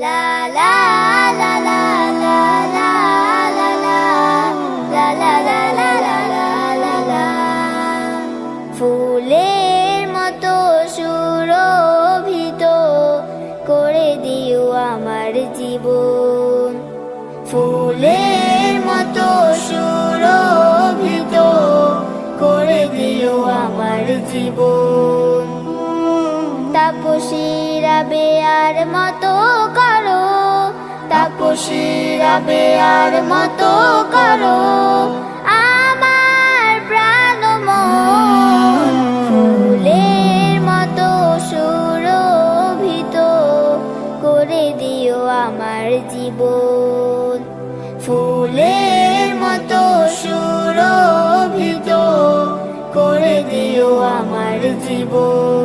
লা লা লা লা লা লা লা লা লা লা লা লা লা লা লা। ফুলের মতো সুরভিত করে দিও আমার জীবন, ফুলের মতো সুরভিত করে দিও আমার জীবন। তাপসীরা বেয়ার মতো করো, তাপসীরা বেয়ার মতো করো আমার প্রাণ মন। ফুলের মতো সুরভিত করে দিও আমার জীবন, ফুলের মতো সুরভিত করে দিও আমার জীবন।